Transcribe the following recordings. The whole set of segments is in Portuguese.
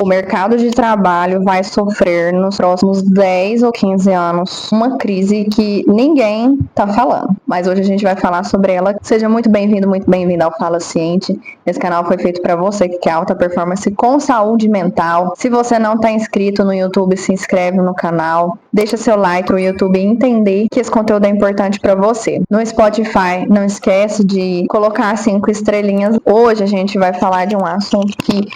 o mercado de trabalho vai sofrer nos próximos 10 ou 15 anos uma crise que ninguém tá falando. Mas hoje a gente vai falar sobre ela. Seja muito bem-vindo ao Fala Ciente. Esse canal foi feito para você que quer alta performance com saúde mental. Se você não tá inscrito no YouTube, se inscreve no canal. Deixa seu like para o YouTube entender que esse conteúdo é importante para você. No Spotify, não esquece de colocar 5 estrelinhas. Hoje a gente vai falar de um assunto que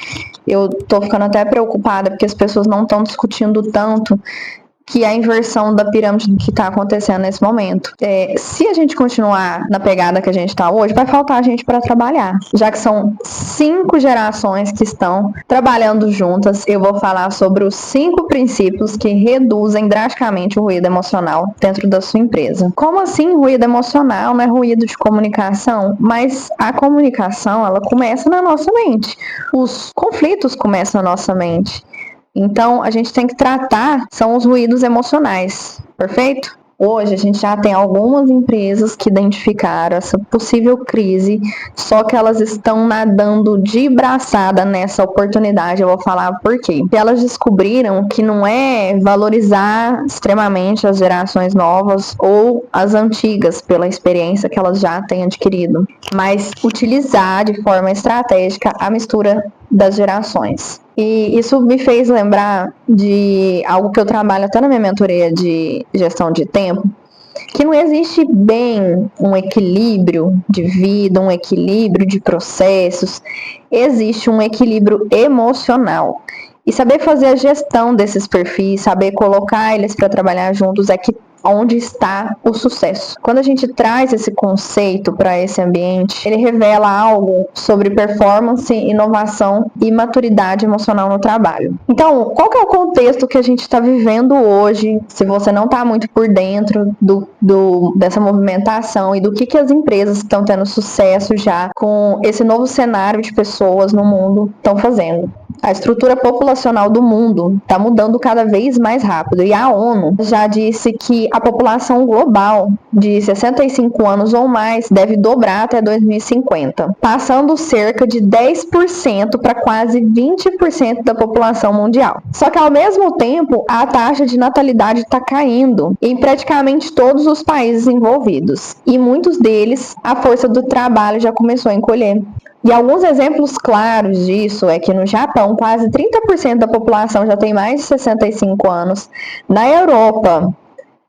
eu tô ficando até preocupada porque as pessoas não estão discutindo tanto, que é a inversão da pirâmide que está acontecendo nesse momento. Se a gente continuar na pegada que a gente está hoje, vai faltar gente para trabalhar. Já que são 5 gerações que estão trabalhando juntas, eu vou falar sobre os 5 princípios que reduzem drasticamente o ruído emocional dentro da sua empresa. Como assim ruído emocional? Não é ruído de comunicação, mas a comunicação, ela começa na nossa mente. Os conflitos começam na nossa mente. Então, a gente tem que tratar, são os ruídos emocionais, perfeito? Hoje, a gente já tem algumas empresas que identificaram essa possível crise, só que elas estão nadando de braçada nessa oportunidade. Eu vou falar por quê. Porque elas descobriram que não é valorizar extremamente as gerações novas ou as antigas pela experiência que elas já têm adquirido, mas utilizar de forma estratégica a mistura das gerações. E isso me fez lembrar de algo que eu trabalho até na minha mentoria de gestão de tempo, que não existe bem um equilíbrio de vida, um equilíbrio de processos, existe um equilíbrio emocional. E saber fazer a gestão desses perfis, saber colocar eles para trabalhar juntos é que onde está o sucesso. Quando a gente traz esse conceito para esse ambiente, ele revela algo sobre performance, inovação e maturidade emocional no trabalho. Então, qual que é o contexto que a gente está vivendo hoje? Se você não está muito por dentro dessa movimentação e do que as empresas que estão tendo sucesso já com esse novo cenário de pessoas no mundo estão fazendo. A estrutura populacional do mundo está mudando cada vez mais rápido e a ONU já disse que a população global de 65 anos ou mais deve dobrar até 2050, passando cerca de 10% para quase 20% da população mundial. Só que ao mesmo tempo, a taxa de natalidade está caindo em praticamente todos os países envolvidos e muitos deles a força do trabalho já começou a encolher. E alguns exemplos claros disso é que no Japão, quase 30% da população já tem mais de 65 anos. Na Europa,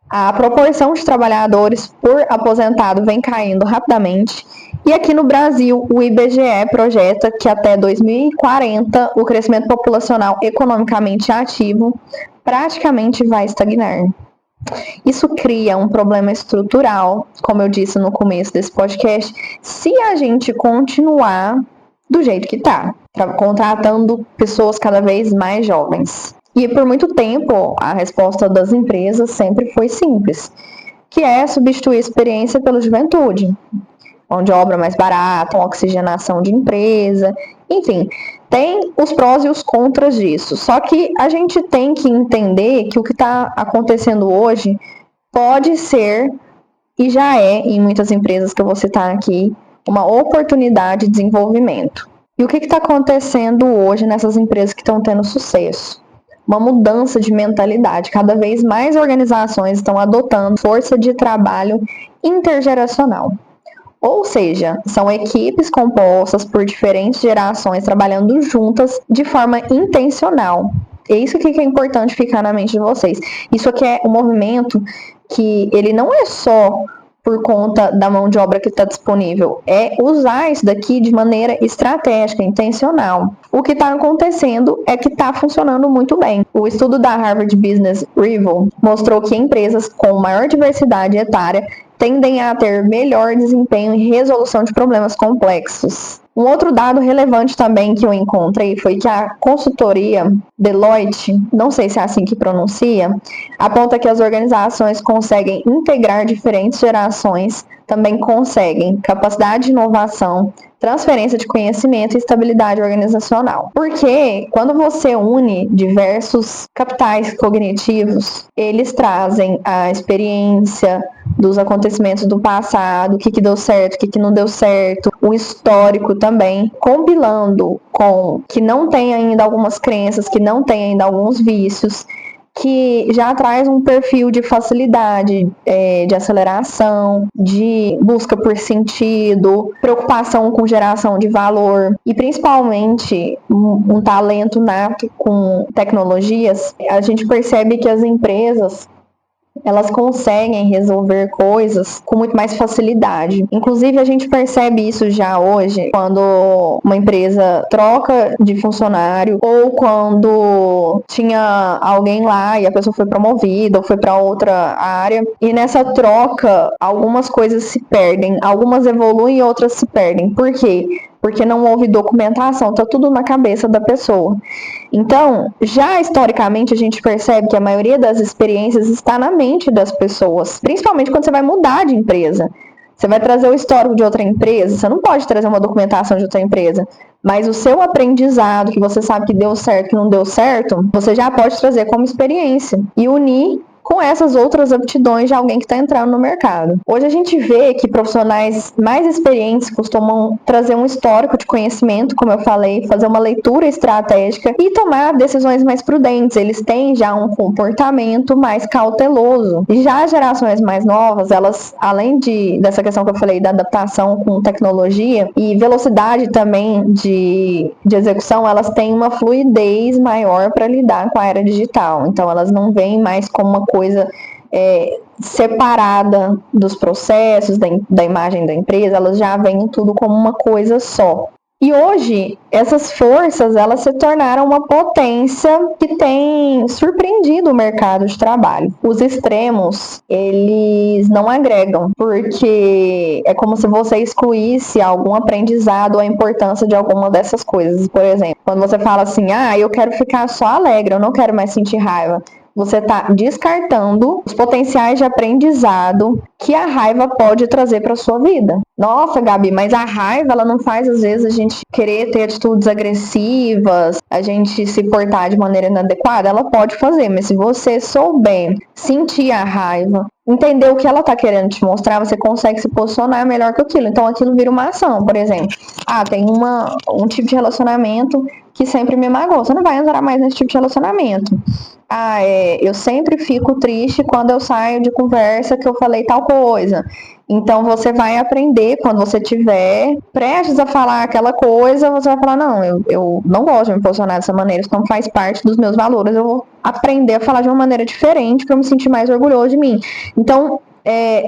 a proporção de trabalhadores por aposentado vem caindo rapidamente. E aqui no Brasil, o IBGE projeta que até 2040 o crescimento populacional economicamente ativo praticamente vai estagnar. Isso cria um problema estrutural, como eu disse no começo desse podcast, se a gente continuar do jeito que está, contratando pessoas cada vez mais jovens. E por muito tempo, a resposta das empresas sempre foi simples, que é substituir a experiência pela juventude. Mão de obra mais barata, oxigenação de empresa, enfim, tem os prós e os contras disso. Só que a gente tem que entender que o que está acontecendo hoje pode ser, e já é em muitas empresas que eu vou citar aqui, uma oportunidade de desenvolvimento. E o que está acontecendo hoje nessas empresas que estão tendo sucesso? Uma mudança de mentalidade. Cada vez mais organizações estão adotando força de trabalho intergeracional. Ou seja, são equipes compostas por diferentes gerações trabalhando juntas de forma intencional. É isso que é importante ficar na mente de vocês. Isso aqui é um movimento que ele não é só por conta da mão de obra que está disponível, é usar isso daqui de maneira estratégica, intencional. O que está acontecendo é que está funcionando muito bem. O estudo da Harvard Business Review mostrou que empresas com maior diversidade etária tendem a ter melhor desempenho em resolução de problemas complexos. Um outro dado relevante também que eu encontrei foi que a consultoria Deloitte, não sei se é assim que pronuncia, aponta que as organizações conseguem integrar diferentes gerações, também conseguem capacidade de inovação, transferência de conhecimento e estabilidade organizacional. Porque quando você une diversos capitais cognitivos, eles trazem a experiência, dos acontecimentos do passado, o que deu certo, o que não deu certo, o histórico também, compilando com que não tem ainda algumas crenças, que não tem ainda alguns vícios, que já traz um perfil de facilidade, de aceleração, de busca por sentido, preocupação com geração de valor e principalmente um talento nato com tecnologias. A gente percebe que as empresas elas conseguem resolver coisas com muito mais facilidade. Inclusive, a gente percebe isso já hoje, quando uma empresa troca de funcionário ou quando tinha alguém lá e a pessoa foi promovida ou foi para outra área. E nessa troca, algumas coisas se perdem, algumas evoluem e outras se perdem. Por quê? Porque não houve documentação, tá tudo na cabeça da pessoa. Então, já historicamente, a gente percebe que a maioria das experiências está na mente das pessoas, principalmente quando você vai mudar de empresa. Você vai trazer o histórico de outra empresa, você não pode trazer uma documentação de outra empresa, mas o seu aprendizado, que você sabe que deu certo, que não deu certo, você já pode trazer como experiência e unir com essas outras aptidões de alguém que está entrando no mercado. Hoje a gente vê que profissionais mais experientes costumam trazer um histórico de conhecimento, como eu falei, fazer uma leitura estratégica e tomar decisões mais prudentes. Eles têm já um comportamento mais cauteloso. E já as gerações mais novas, elas, além dessa questão que eu falei da adaptação com tecnologia e velocidade também de execução, elas têm uma fluidez maior para lidar com a era digital. Então elas não veem mais como uma coisa separada dos processos, da imagem da empresa, elas já veem tudo como uma coisa só. E hoje, essas forças, elas se tornaram uma potência que tem surpreendido o mercado de trabalho. Os extremos, eles não agregam, porque é como se você excluísse algum aprendizado ou a importância de alguma dessas coisas. Por exemplo, quando você fala assim, eu quero ficar só alegre, eu não quero mais sentir raiva. Você está descartando os potenciais de aprendizado que a raiva pode trazer para a sua vida. Nossa, Gabi, mas a raiva ela não faz, às vezes, a gente querer ter atitudes agressivas, a gente se portar de maneira inadequada? Ela pode fazer, mas se você souber sentir a raiva, entender o que ela está querendo te mostrar, você consegue se posicionar melhor que aquilo. Então, aquilo vira uma ação, por exemplo. Tem um tipo de relacionamento que sempre me magoou. Você não vai entrar mais nesse tipo de relacionamento. Eu sempre fico triste quando eu saio de conversa que eu falei tal coisa. Então, você vai aprender, quando você estiver prestes a falar aquela coisa, você vai falar, não, eu não gosto de me posicionar dessa maneira, isso não faz parte dos meus valores, eu vou aprender a falar de uma maneira diferente para eu me sentir mais orgulhoso de mim. Então,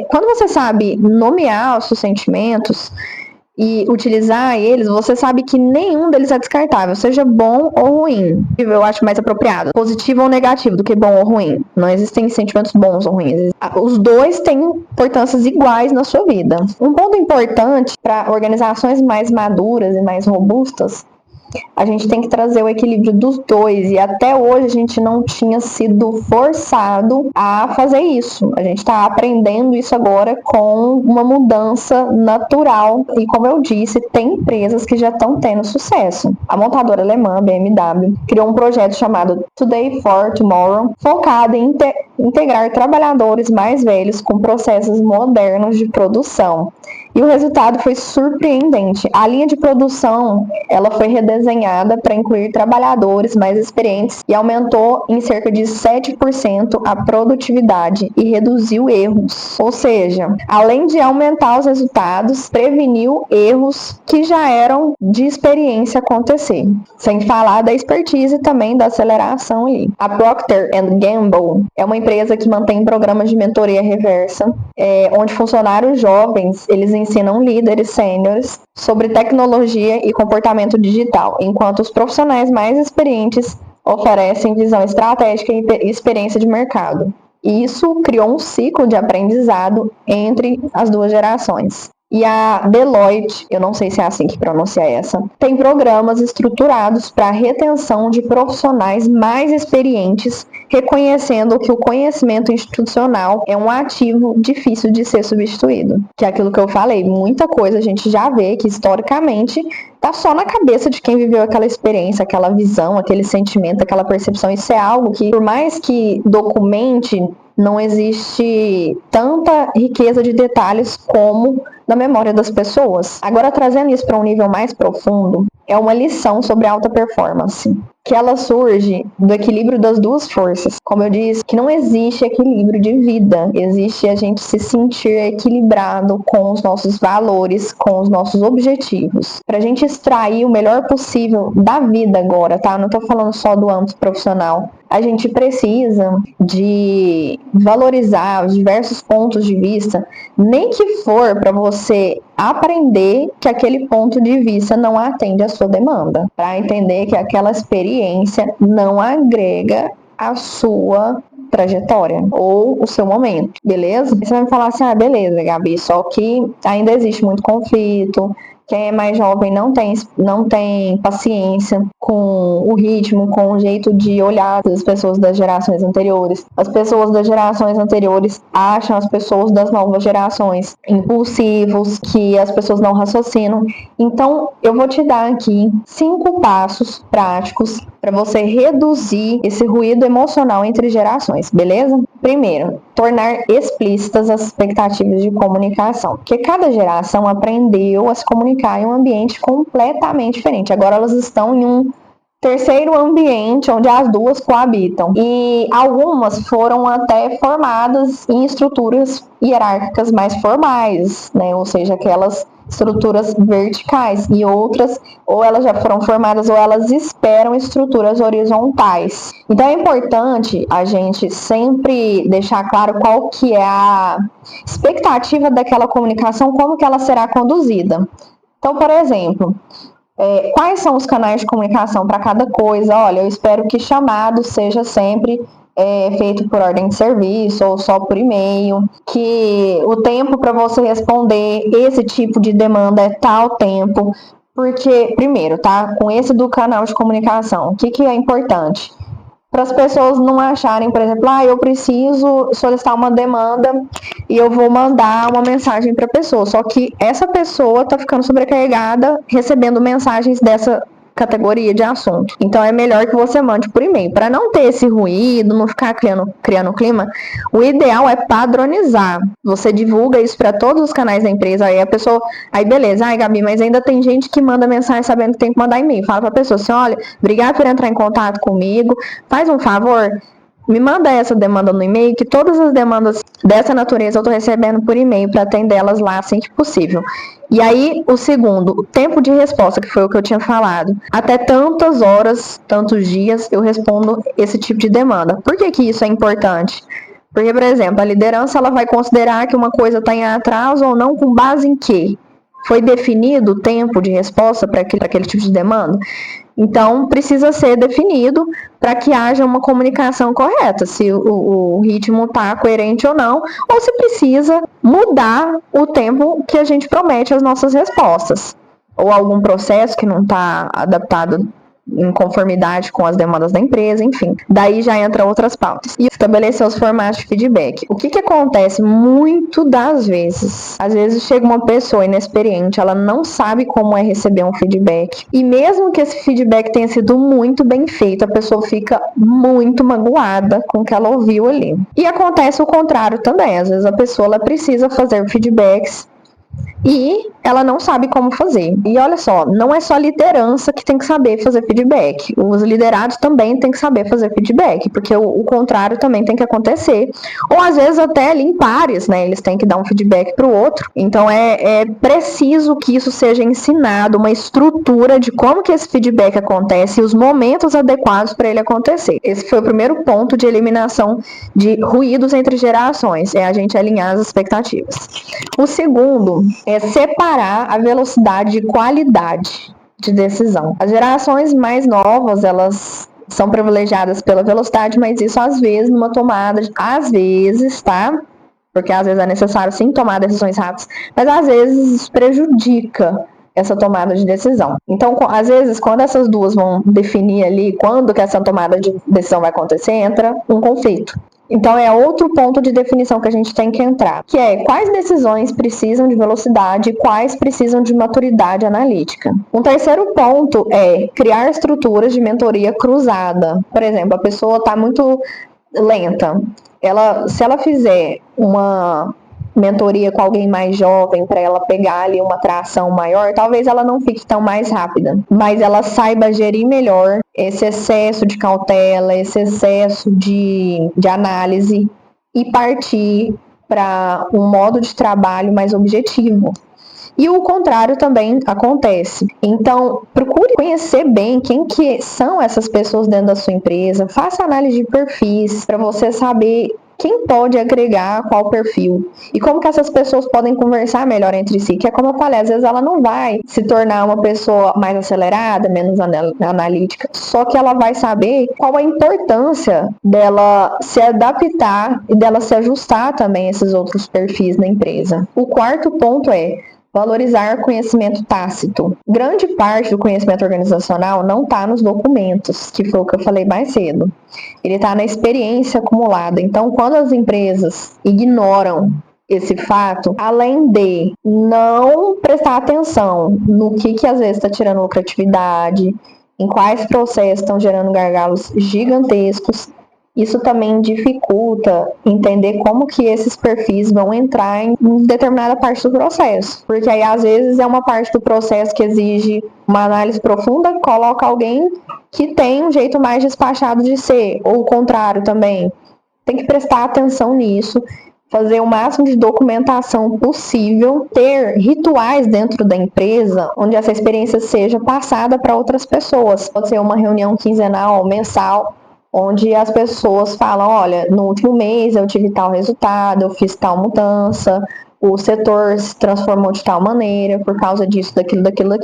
quando você sabe nomear os seus sentimentos e utilizar eles, você sabe que nenhum deles é descartável, seja bom ou ruim. Eu acho mais apropriado, positivo ou negativo, do que bom ou ruim. Não existem sentimentos bons ou ruins. Os dois têm importâncias iguais na sua vida. Um ponto importante para organizações mais maduras e mais robustas, a gente tem que trazer o equilíbrio dos dois, e até hoje a gente não tinha sido forçado a fazer isso. A gente está aprendendo isso agora com uma mudança natural, e como eu disse, tem empresas que já estão tendo sucesso. A montadora alemã, BMW, criou um projeto chamado Today for Tomorrow, focado em integrar trabalhadores mais velhos com processos modernos de produção. E o resultado foi surpreendente. A linha de produção, ela foi redesenhada para incluir trabalhadores mais experientes e aumentou em cerca de 7% a produtividade e reduziu erros. Ou seja, além de aumentar os resultados, preveniu erros que já eram de experiência acontecer. Sem falar da expertise também da aceleração ali. A Procter & Gamble é uma empresa que mantém programas de mentoria reversa, onde funcionários jovens, eles ensinam líderes sêniores sobre tecnologia e comportamento digital, enquanto os profissionais mais experientes oferecem visão estratégica e experiência de mercado. Isso criou um ciclo de aprendizado entre as duas gerações. E a Deloitte, eu não sei se é assim que pronuncia essa, tem programas estruturados para a retenção de profissionais mais experientes, reconhecendo que o conhecimento institucional é um ativo difícil de ser substituído. Que é aquilo que eu falei, muita coisa a gente já vê que historicamente está só na cabeça de quem viveu aquela experiência, aquela visão, aquele sentimento, aquela percepção. Isso é algo que, por mais que documente não existe tanta riqueza de detalhes como na memória das pessoas. Agora, trazendo isso para um nível mais profundo, é uma lição sobre alta performance, que ela surge do equilíbrio das duas forças. Como eu disse, que não existe equilíbrio de vida, existe a gente se sentir equilibrado com os nossos valores, com os nossos objetivos. Para a gente extrair o melhor possível da vida agora, tá? Não estou falando só do âmbito profissional. A gente precisa de valorizar os diversos pontos de vista, nem que for para você aprender que aquele ponto de vista não atende à sua demanda, para entender que aquela experiência não agrega a sua trajetória ou o seu momento, beleza? Você vai me falar assim, beleza, Gabi, só que ainda existe muito conflito. Quem é mais jovem não tem paciência com o ritmo, com o jeito de olhar as pessoas das gerações anteriores. As pessoas das gerações anteriores acham as pessoas das novas gerações impulsivos, que as pessoas não raciocinam. Então, eu vou te dar aqui 5 passos práticos para você reduzir esse ruído emocional entre gerações, beleza? Primeiro, tornar explícitas as expectativas de comunicação, porque cada geração aprendeu a se comunicar em um ambiente completamente diferente. Agora elas estão em um terceiro ambiente onde as duas coabitam. E algumas foram até formadas em estruturas hierárquicas mais formais, né? Ou seja, aquelas estruturas verticais, e outras ou elas já foram formadas ou elas esperam estruturas horizontais. Então é importante a gente sempre deixar claro qual que é a expectativa daquela comunicação, como que ela será conduzida. Então, por exemplo, quais são os canais de comunicação para cada coisa? Olha, eu espero que chamado seja sempre feito por ordem de serviço ou só por e-mail, que o tempo para você responder esse tipo de demanda é tal tempo, porque, primeiro, tá? Com esse do canal de comunicação, o que é importante? Para as pessoas não acharem, por exemplo, eu preciso solicitar uma demanda e eu vou mandar uma mensagem para a pessoa, só que essa pessoa está ficando sobrecarregada recebendo mensagens dessa categoria de assunto. Então é melhor que você mande por e-mail. Para não ter esse ruído, não ficar criando clima, o ideal é padronizar. Você divulga isso para todos os canais da empresa, aí a pessoa, aí beleza, Gabi, mas ainda tem gente que manda mensagem sabendo que tem que mandar e-mail. Fala para a pessoa assim, olha, obrigado por entrar em contato comigo, faz um favor, me manda essa demanda no e-mail, que todas as demandas dessa natureza eu estou recebendo por e-mail para atendê-las lá assim que possível. E aí, o segundo, o tempo de resposta, que foi o que eu tinha falado. Até tantas horas, tantos dias, eu respondo esse tipo de demanda. Por que isso é importante? Porque, por exemplo, a liderança ela vai considerar que uma coisa está em atraso ou não com base em quê? Foi definido o tempo de resposta para aquele tipo de demanda? Então, precisa ser definido para que haja uma comunicação correta, se o ritmo está coerente ou não, ou se precisa mudar o tempo que a gente promete às nossas respostas, ou algum processo que não está adaptado em conformidade com as demandas da empresa, enfim. Daí já entra outras pautas. E estabelecer os formatos de feedback. O que acontece muito das vezes? Às vezes chega uma pessoa inexperiente, ela não sabe como é receber um feedback. E mesmo que esse feedback tenha sido muito bem feito, a pessoa fica muito magoada com o que ela ouviu ali. E acontece o contrário também. Às vezes a pessoa ela precisa fazer feedbacks e ela não sabe como fazer. E olha só, não é só a liderança que tem que saber fazer feedback. Os liderados também têm que saber fazer feedback, porque o contrário também tem que acontecer. Ou às vezes até ali em pares, né? Eles têm que dar um feedback para o outro. Então é preciso que isso seja ensinado, uma estrutura de como que esse feedback acontece e os momentos adequados para ele acontecer. Esse foi o primeiro ponto de eliminação de ruídos entre gerações, é a gente alinhar as expectativas. O segundo é separar a velocidade de qualidade de decisão. As gerações mais novas, elas são privilegiadas pela velocidade, mas isso às vezes numa tomada, às vezes, tá? Porque às vezes é necessário sim tomar decisões rápidas, mas às vezes isso prejudica essa tomada de decisão. Então, às vezes, quando essas duas vão definir ali quando que essa tomada de decisão vai acontecer, entra um conflito. Então, é outro ponto de definição que a gente tem que entrar, que é quais decisões precisam de velocidade e quais precisam de maturidade analítica. Um terceiro ponto é criar estruturas de mentoria cruzada. Por exemplo, a pessoa está muito lenta. Se ela fizer uma mentoria com alguém mais jovem para ela pegar ali uma tração maior, talvez ela não fique tão mais rápida, mas ela saiba gerir melhor esse excesso de cautela, esse excesso de análise e partir para um modo de trabalho mais objetivo. E o contrário também acontece. Então, procure conhecer bem quem que são essas pessoas dentro da sua empresa, faça análise de perfis para você saber quem pode agregar qual perfil e como que essas pessoas podem conversar melhor entre si, que é como eu falei, às vezes ela não vai se tornar uma pessoa mais acelerada, menos analítica, só que ela vai saber qual a importância dela se adaptar e dela se ajustar também a esses outros perfis na empresa. O quarto ponto é valorizar conhecimento tácito. Grande parte do conhecimento organizacional não está nos documentos, que foi o que eu falei mais cedo. Ele está na experiência acumulada. Então, quando as empresas ignoram esse fato, além de não prestar atenção no que às vezes está tirando lucratividade, em quais processos estão gerando gargalos gigantescos, isso também dificulta entender como que esses perfis vão entrar em determinada parte do processo. Porque aí, às vezes, é uma parte do processo que exige uma análise profunda, coloca alguém que tem um jeito mais despachado de ser, ou o contrário também. Tem que prestar atenção nisso, fazer o máximo de documentação possível, ter rituais dentro da empresa onde essa experiência seja passada para outras pessoas. Pode ser uma reunião quinzenal ou mensal, onde as pessoas falam, olha, no último mês eu tive tal resultado, eu fiz tal mudança, o setor se transformou de tal maneira por causa disso, daquilo,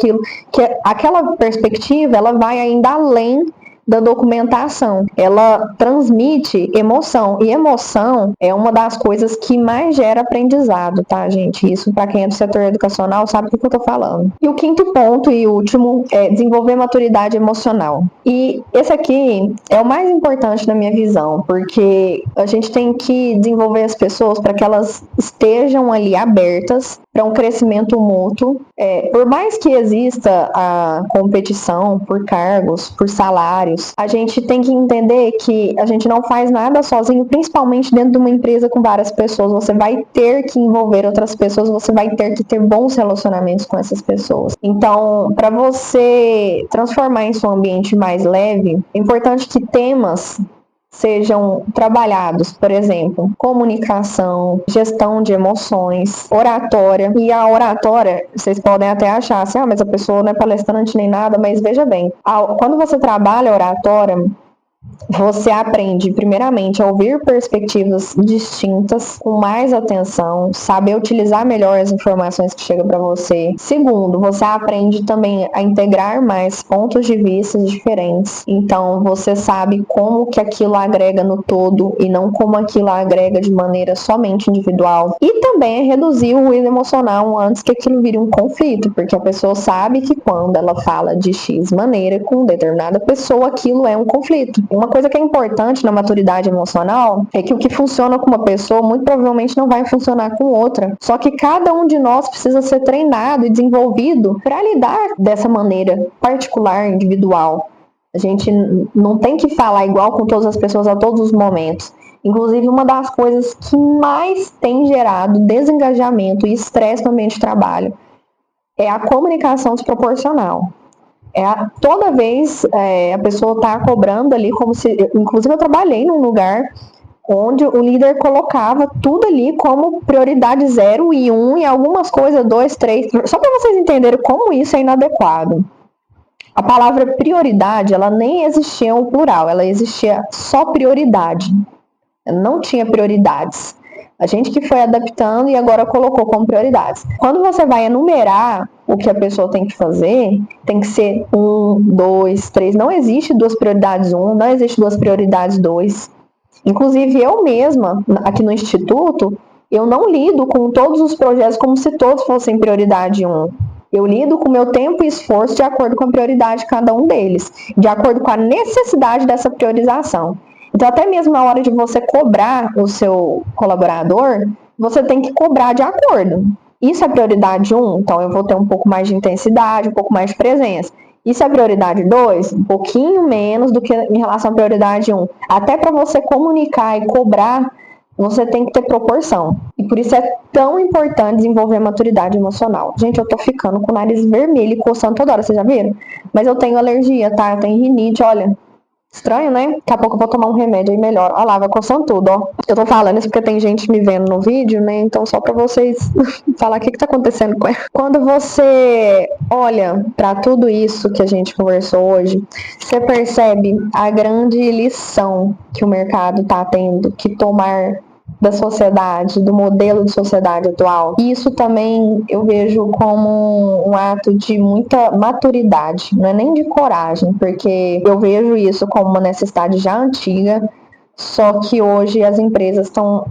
que aquela perspectiva, ela vai ainda além da documentação. Ela transmite emoção, e emoção é uma das coisas que mais gera aprendizado, tá, gente? Isso, para quem é do setor educacional, sabe do que eu tô falando. E o quinto ponto e último é desenvolver maturidade emocional. E esse aqui é o mais importante na minha visão, porque a gente tem que desenvolver as pessoas para que elas estejam ali abertas para um crescimento mútuo. Por mais que exista a competição por cargos, por salários, a gente tem que entender que a gente não faz nada sozinho, principalmente dentro de uma empresa com várias pessoas. Você vai ter que envolver outras pessoas, você vai ter que ter bons relacionamentos com essas pessoas. Então, para você transformar isso em um ambiente mais leve, é importante que temas sejam trabalhados, por exemplo, comunicação, gestão de emoções, oratória. E a oratória, vocês podem até achar assim, mas a pessoa não é palestrante nem nada, mas veja bem, quando você trabalha a oratória, você aprende, primeiramente, a ouvir perspectivas distintas com mais atenção, saber utilizar melhor as informações que chegam para você. Segundo, você aprende também a integrar mais pontos de vista diferentes. Então, você sabe como que aquilo agrega no todo e não como aquilo agrega de maneira somente individual. E também é reduzir o ruído emocional antes que aquilo vire um conflito, porque a pessoa sabe que quando ela fala de X maneira com determinada pessoa, aquilo é um conflito. Uma coisa que é importante na maturidade emocional é que o que funciona com uma pessoa muito provavelmente não vai funcionar com outra. Só que cada um de nós precisa ser treinado e desenvolvido para lidar dessa maneira particular, individual. A gente não tem que falar igual com todas as pessoas a todos os momentos. Inclusive, uma das coisas que mais tem gerado desengajamento e estresse no ambiente de trabalho é a comunicação desproporcional. Toda vez a pessoa está cobrando ali como se... Inclusive, eu trabalhei num lugar onde o líder colocava tudo ali como prioridade 0 e 1 e algumas coisas 2, 3... Só para vocês entenderem como isso é inadequado. A palavra prioridade, ela nem existia no plural, ela existia só prioridade. Não tinha prioridades. A gente que foi adaptando e agora colocou como prioridades. Quando você vai enumerar o que a pessoa tem que fazer, tem que ser 1, 2, 3. Não existe 2 prioridades 1, não existe 2 prioridades 2. Inclusive, eu mesma, aqui no Instituto, eu não lido com todos os projetos como se todos fossem prioridade 1. Eu lido com o meu tempo e esforço de acordo com a prioridade de cada um deles, de acordo com a necessidade dessa priorização. Então, até mesmo na hora de você cobrar o seu colaborador, você tem que cobrar de acordo. Isso é prioridade 1, então eu vou ter um pouco mais de intensidade, um pouco mais de presença. E se a prioridade 2, um pouquinho menos do que em relação à prioridade 1. Até para você comunicar e cobrar, você tem que ter proporção. E por isso é tão importante desenvolver maturidade emocional. Gente, eu tô ficando com o nariz vermelho e coçando toda hora, vocês já viram? Mas eu tenho alergia, tá? Eu tenho rinite, olha. Estranho, né? Daqui a pouco eu vou tomar um remédio aí melhor. Olha lá, vai coçando tudo, ó. Eu tô falando isso porque tem gente me vendo no vídeo, né? Então só pra vocês falar o que tá acontecendo com ela. Quando você olha pra tudo isso que a gente conversou hoje, você percebe a grande lição que o mercado tá tendo que tomar da sociedade, do modelo de sociedade atual. E isso também eu vejo como um ato de muita maturidade, não é nem de coragem, porque eu vejo isso como uma necessidade já antiga, só que hoje as empresas estão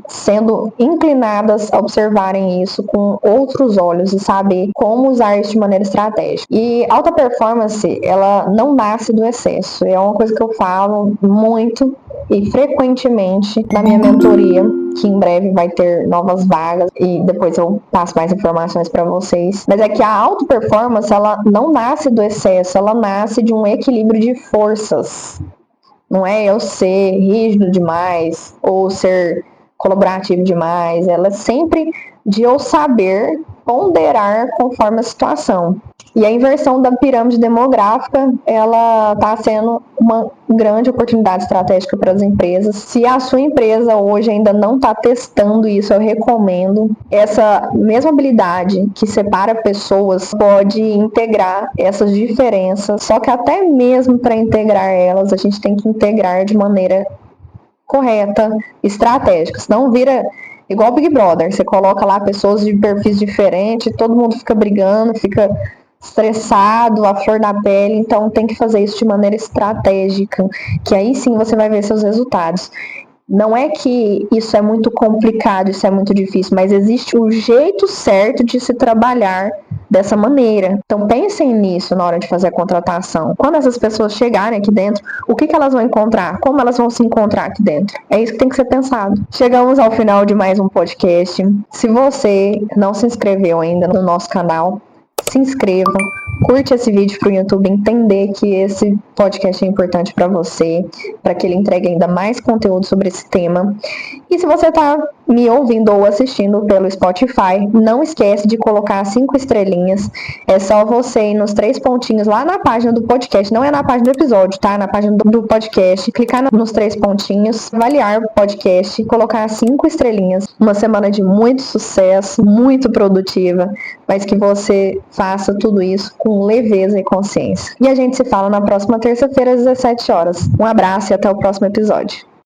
sendo inclinadas a observarem isso com outros olhos e saber como usar isso de maneira estratégica. E alta performance, ela não nasce do excesso. É uma coisa que eu falo muito e frequentemente na minha mentoria, que em breve vai ter novas vagas e depois eu passo mais informações para vocês. Mas é que a alta performance, ela não nasce do excesso, ela nasce de um equilíbrio de forças. Não é eu ser rígido demais ou ser colaborativo demais, ela é sempre de eu saber ponderar conforme a situação. E a inversão da pirâmide demográfica, ela está sendo uma grande oportunidade estratégica para as empresas. Se a sua empresa hoje ainda não está testando isso, eu recomendo. Essa mesma habilidade que separa pessoas pode integrar essas diferenças, só que até mesmo para integrar elas, a gente tem que integrar de maneira correta, estratégica, senão vira igual o Big Brother, você coloca lá pessoas de perfis diferentes, todo mundo fica brigando, fica estressado, a flor da pele, então tem que fazer isso de maneira estratégica, que aí sim você vai ver seus resultados. Não é que isso é muito complicado, isso é muito difícil, mas existe o jeito certo de se trabalhar dessa maneira. Então pensem nisso na hora de fazer a contratação. Quando essas pessoas chegarem aqui dentro, o que elas vão encontrar? Como elas vão se encontrar aqui dentro? É isso que tem que ser pensado. Chegamos ao final de mais um podcast. Se você não se inscreveu ainda no nosso canal, se inscreva, curte esse vídeo para o YouTube entender que esse podcast é importante para você, para que ele entregue ainda mais conteúdo sobre esse tema. E se você está me ouvindo ou assistindo pelo Spotify, não esquece de colocar 5 estrelinhas. É só você ir nos 3 pontinhos lá na página do podcast, não é na página do episódio, tá? Na página do podcast, clicar nos 3 pontinhos, avaliar o podcast, colocar 5 estrelinhas. Uma semana de muito sucesso, muito produtiva, mas que você faça tudo isso com leveza e consciência. E a gente se fala na próxima terça-feira às 17 horas. Um abraço e até o próximo episódio.